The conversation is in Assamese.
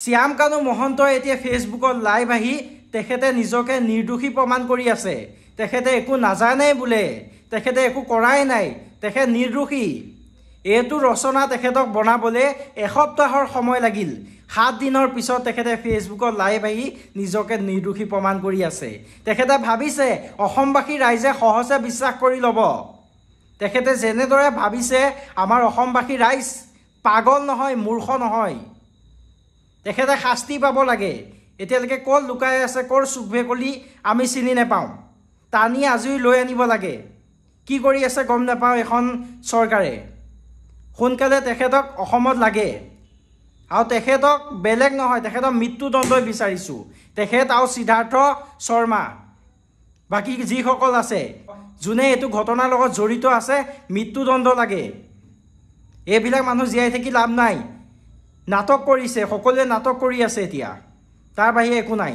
শ্যাম কানু মহন্ত এতিয়া ফেচবুকত লাইভ আহি তেখেতে নিজকে নিৰ্দোষী প্ৰমাণ কৰি আছে। তেখেতে একো নাজানে বোলে, তেখেতে একো কৰাই নাই, তেখেত নিৰ্দোষী। এইটো ৰচনা তেখেতক বনাবলৈ এসপ্তাহৰ সময় লাগিল। 7 দিনৰ পিছত তেখেতে ফেচবুকত লাইভ আহি নিজকে নিৰ্দোষী প্ৰমাণ কৰি আছে। তেখেতে ভাবিছে অসমবাসী ৰাইজে সহজে বিশ্বাস কৰি ল'ব। তেখেতে যেনেদৰে ভাবিছে আমাৰ অসমবাসী ৰাইজ পাগল নহয়, মূৰ্খ নহয়। তেখেতে শাস্তি পাব লাগে। এতিয়ালৈকে ক'ত লুকাই আছে, ক'ৰ চুক ভেকুলী আমি চিনি নাপাওঁ। টানি আজৰি লৈ আনিব লাগে। কি কৰি আছে গম নাপাওঁ এখন চৰকাৰে। সোনকালে তেখেতক অসমত লাগে। আৰু তেখেতক বেলেগ নহয়, তেখেতক মৃত্যুদণ্ডই বিচাৰিছোঁ। তেখেত আৰু সিদ্ধাৰ্থ শৰ্মা, বাকী যিসকল আছে যোনে এইটো ঘটনাৰ লগত জড়িত আছে, মৃত্যুদণ্ড লাগে। এইবিলাক মানুহ জীয়াই থাকি লাভ নাই। নাটক কৰিছে, সকলোৱে নাটক কৰি আছে এতিয়া, তাৰ বাহিৰে একো নাই।